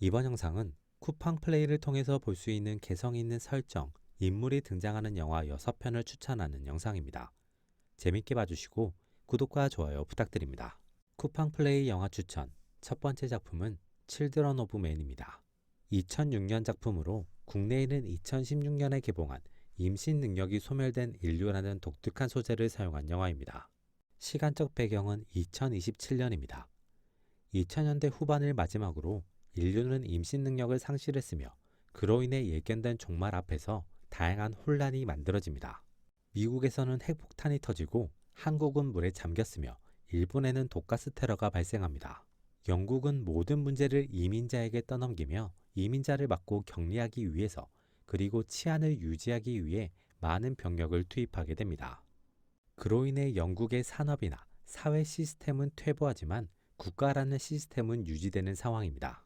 이번 영상은 쿠팡 플레이를 통해서 볼 수 있는 개성 있는 설정, 인물이 등장하는 영화 6편을 추천하는 영상입니다. 재밌게 봐주시고 구독과 좋아요 부탁드립니다. 쿠팡 플레이 영화 추천 첫 번째 작품은 칠드런 오브 맨입니다. 2006년 작품으로 국내에는 2016년에 개봉한 임신 능력이 소멸된 인류라는 독특한 소재를 사용한 영화입니다. 시간적 배경은 2027년입니다. 2000년대 후반을 마지막으로 인류는 임신 능력을 상실했으며 그로 인해 예견된 종말 앞에서 다양한 혼란이 만들어집니다. 미국에서는 핵폭탄이 터지고 한국은 물에 잠겼으며 일본에는 독가스 테러가 발생합니다. 영국은 모든 문제를 이민자에게 떠넘기며 이민자를 막고 격리하기 위해서 그리고 치안을 유지하기 위해 많은 병력을 투입하게 됩니다. 그로 인해 영국의 산업이나 사회 시스템은 퇴보하지만 국가라는 시스템은 유지되는 상황입니다.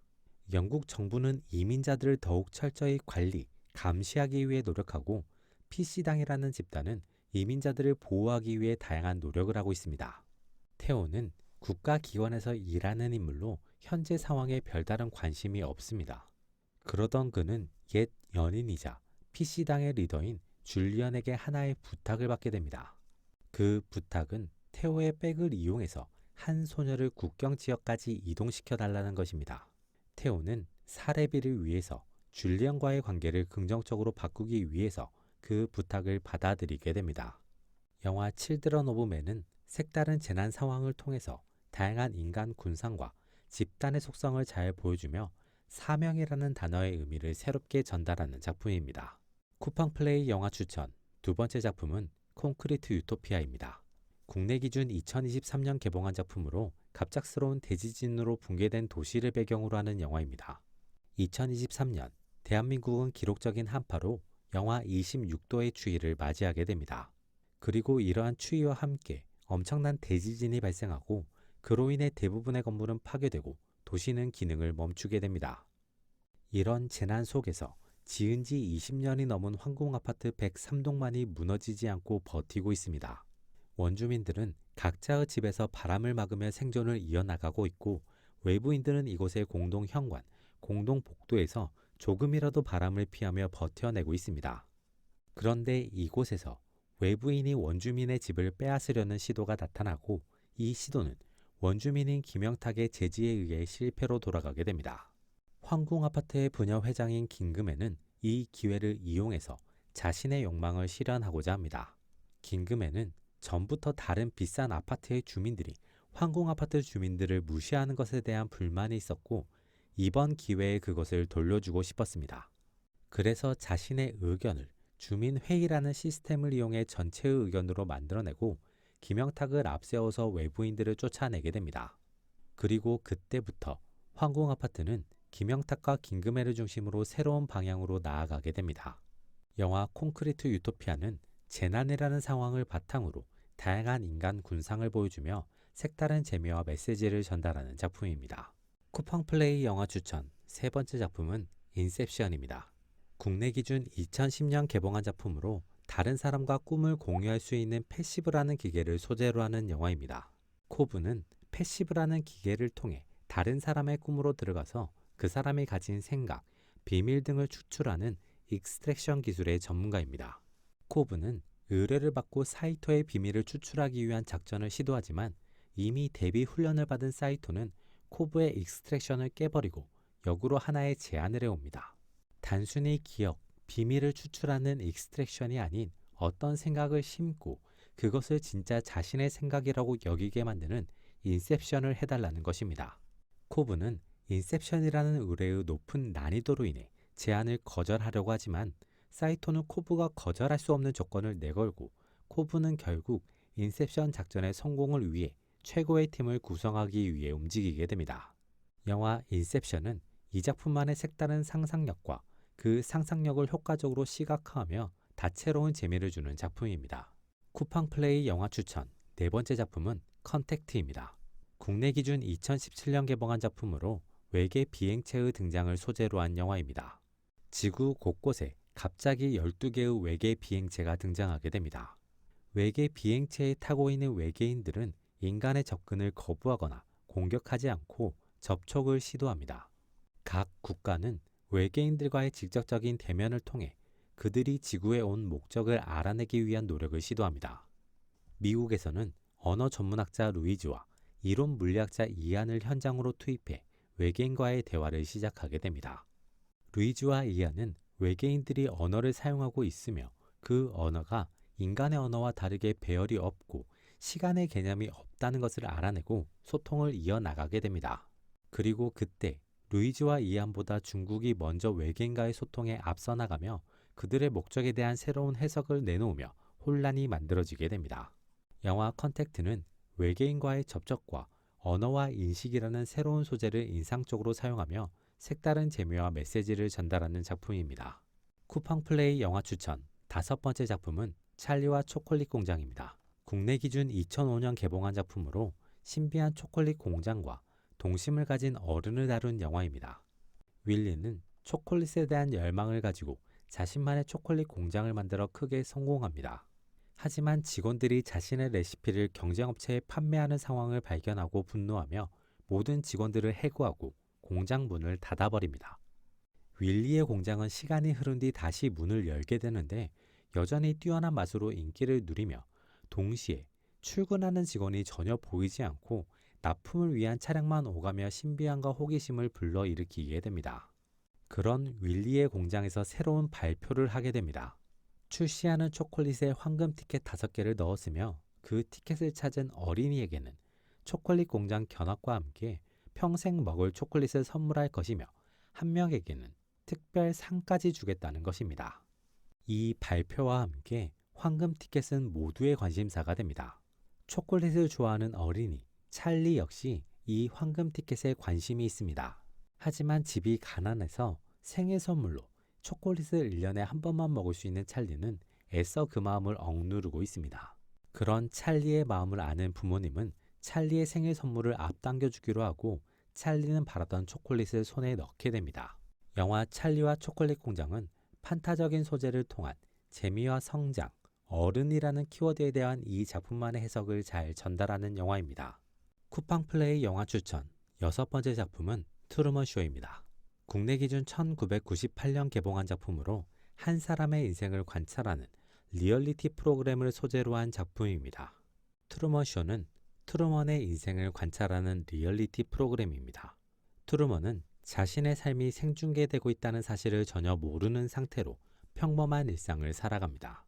영국 정부는 이민자들을 더욱 철저히 관리, 감시하기 위해 노력하고 PC당이라는 집단은 이민자들을 보호하기 위해 다양한 노력을 하고 있습니다. 테오는 국가기관에서 일하는 인물로 현재 상황에 별다른 관심이 없습니다. 그러던 그는 옛 연인이자 PC당의 리더인 줄리언에게 하나의 부탁을 받게 됩니다. 그 부탁은 테오의 백을 이용해서 한 소녀를 국경 지역까지 이동시켜 달라는 것입니다. 테오는 사례비를 위해서 줄리언과의 관계를 긍정적으로 바꾸기 위해서 그 부탁을 받아들이게 됩니다. 영화 칠드런 오브 맨은 색다른 재난 상황을 통해서 다양한 인간 군상과 집단의 속성을 잘 보여주며 사명이라는 단어의 의미를 새롭게 전달하는 작품입니다. 쿠팡 플레이 영화 추천 두 번째 작품은 콘크리트 유토피아입니다. 국내 기준 2023년 개봉한 작품으로 갑작스러운 대지진으로 붕괴된 도시를 배경으로 하는 영화입니다. 2023년 대한민국은 기록적인 한파로 영하 26도의 추위를 맞이하게 됩니다. 그리고 이러한 추위와 함께 엄청난 대지진이 발생하고 그로 인해 대부분의 건물은 파괴되고 도시는 기능을 멈추게 됩니다. 이런 재난 속에서 지은 지 20년이 넘은 황궁아파트 103동만이 무너지지 않고 버티고 있습니다. 원주민들은 각자의 집에서 바람을 막으며 생존을 이어나가고 있고 외부인들은 이곳의 공동 현관, 공동 복도에서 조금이라도 바람을 피하며 버텨내고 있습니다. 그런데 이곳에서 외부인이 원주민의 집을 빼앗으려는 시도가 나타나고 이 시도는 원주민인 김영탁의 제지에 의해 실패로 돌아가게 됩니다. 황궁아파트의 부녀 회장인 김금애는 이 기회를 이용해서 자신의 욕망을 실현하고자 합니다. 김금애는 전부터 다른 비싼 아파트의 주민들이 황궁아파트 주민들을 무시하는 것에 대한 불만이 있었고 이번 기회에 그것을 돌려주고 싶었습니다. 그래서 자신의 의견을 주민회의라는 시스템을 이용해 전체의 의견으로 만들어내고 김영탁을 앞세워서 외부인들을 쫓아내게 됩니다. 그리고 그때부터 황궁아파트는 김영탁과 김금애를 중심으로 새로운 방향으로 나아가게 됩니다. 영화 콘크리트 유토피아는 재난이라는 상황을 바탕으로 다양한 인간 군상을 보여주며 색다른 재미와 메시지를 전달하는 작품입니다. 쿠팡 플레이 영화 추천 세 번째 작품은 인셉션입니다. 국내 기준 2010년 개봉한 작품으로 다른 사람과 꿈을 공유할 수 있는 패시브라는 기계를 소재로 하는 영화입니다. 코브는 패시브라는 기계를 통해 다른 사람의 꿈으로 들어가서 그 사람이 가진 생각, 비밀 등을 추출하는 익스트랙션 기술의 전문가입니다. 코브는 의뢰를 받고 사이토의 비밀을 추출하기 위한 작전을 시도하지만 이미 대비 훈련을 받은 사이토는 코브의 익스트랙션을 깨버리고 역으로 하나의 제안을 해옵니다. 단순히 기억, 비밀을 추출하는 익스트랙션이 아닌 어떤 생각을 심고 그것을 진짜 자신의 생각이라고 여기게 만드는 인셉션을 해달라는 것입니다. 코브는 인셉션이라는 의뢰의 높은 난이도로 인해 제안을 거절하려고 하지만 사이토는 코브가 거절할 수 없는 조건을 내걸고 코브는 결국 인셉션 작전의 성공을 위해 최고의 팀을 구성하기 위해 움직이게 됩니다. 영화 인셉션은 이 작품만의 색다른 상상력과 그 상상력을 효과적으로 시각화하며 다채로운 재미를 주는 작품입니다. 쿠팡 플레이 영화 추천 네 번째 작품은 컨택트입니다. 국내 기준 2017년 개봉한 작품으로 외계 비행체의 등장을 소재로 한 영화입니다. 지구 곳곳에 갑자기 12개의 외계 비행체가 등장하게 됩니다. 외계 비행체에 타고 있는 외계인들은 인간의 접근을 거부하거나 공격하지 않고 접촉을 시도합니다. 각 국가는 외계인들과의 직접적인 대면을 통해 그들이 지구에 온 목적을 알아내기 위한 노력을 시도합니다. 미국에서는 언어 전문학자 루이즈와 이론 물리학자 이안을 현장으로 투입해 외계인과의 대화를 시작하게 됩니다. 루이즈와 이안은 외계인들이 언어를 사용하고 있으며 그 언어가 인간의 언어와 다르게 배열이 없고 시간의 개념이 없다는 것을 알아내고 소통을 이어나가게 됩니다. 그리고 그때 루이즈와 이안보다 중국이 먼저 외계인과의 소통에 앞서 나가며 그들의 목적에 대한 새로운 해석을 내놓으며 혼란이 만들어지게 됩니다. 영화 컨택트는 외계인과의 접촉과 언어와 인식이라는 새로운 소재를 인상적으로 사용하며 색다른 재미와 메시지를 전달하는 작품입니다. 쿠팡 플레이 영화 추천 5번째 작품은 찰리와 초콜릿 공장입니다. 국내 기준 2005년 개봉한 작품으로 신비한 초콜릿 공장과 동심을 가진 어른을 다룬 영화입니다. 윌리는 초콜릿에 대한 열망을 가지고 자신만의 초콜릿 공장을 만들어 크게 성공합니다. 하지만 직원들이 자신의 레시피를 경쟁업체에 판매하는 상황을 발견하고 분노하며 모든 직원들을 해고하고 공장 문을 닫아버립니다. 윌리의 공장은 시간이 흐른 뒤 다시 문을 열게 되는데 여전히 뛰어난 맛으로 인기를 누리며 동시에 출근하는 직원이 전혀 보이지 않고 납품을 위한 차량만 오가며 신비함과 호기심을 불러일으키게 됩니다. 그런 윌리의 공장에서 새로운 발표를 하게 됩니다. 출시하는 초콜릿에 황금 티켓 5개를 넣었으며 그 티켓을 찾은 어린이에게는 초콜릿 공장 견학과 함께 평생 먹을 초콜릿을 선물할 것이며 한 명에게는 특별 상까지 주겠다는 것입니다. 이 발표와 함께 황금 티켓은 모두의 관심사가 됩니다. 초콜릿을 좋아하는 어린이 찰리 역시 이 황금 티켓에 관심이 있습니다. 하지만 집이 가난해서 생일 선물로 초콜릿을 1년에 한 번만 먹을 수 있는 찰리는 애써 그 마음을 억누르고 있습니다. 그런 찰리의 마음을 아는 부모님은 찰리의 생일 선물을 앞당겨 주기로 하고 찰리는 바라던 초콜릿을 손에 넣게 됩니다. 영화 찰리와 초콜릿 공장은 판타적인 소재를 통한 재미와 성장, 어른이라는 키워드에 대한 이 작품만의 해석을 잘 전달하는 영화입니다. 쿠팡 플레이 영화 추천 6번째 작품은 트루먼 쇼입니다. 국내 기준 1998년 개봉한 작품으로 한 사람의 인생을 관찰하는 리얼리티 프로그램을 소재로 한 작품입니다. 트루먼 쇼는 트루먼의 인생을 관찰하는 리얼리티 프로그램입니다. 트루먼은 자신의 삶이 생중계되고 있다는 사실을 전혀 모르는 상태로 평범한 일상을 살아갑니다.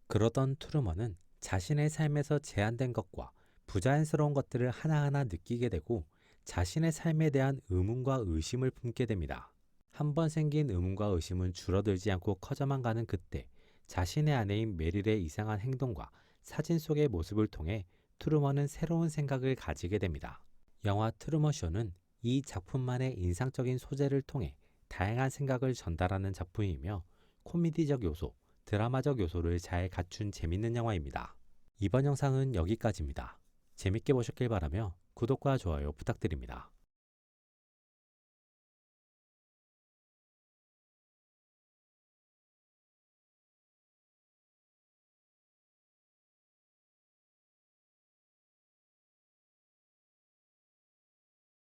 그러던 트루먼은 자신의 삶에서 제한된 것과 부자연스러운 것들을 하나하나 느끼게 되고 자신의 삶에 대한 의문과 의심을 품게 됩니다. 한 번 생긴 의문과 의심은 줄어들지 않고 커져만 가는 그때 자신의 아내인 메릴의 이상한 행동과 사진 속의 모습을 통해 트루먼은 새로운 생각을 가지게 됩니다. 영화 트루먼 쇼는 이 작품만의 인상적인 소재를 통해 다양한 생각을 전달하는 작품이며 코미디적 요소, 드라마적 요소를 잘 갖춘 재밌는 영화입니다. 이번 영상은 여기까지입니다. 재밌게 보셨길 바라며 구독과 좋아요 부탁드립니다.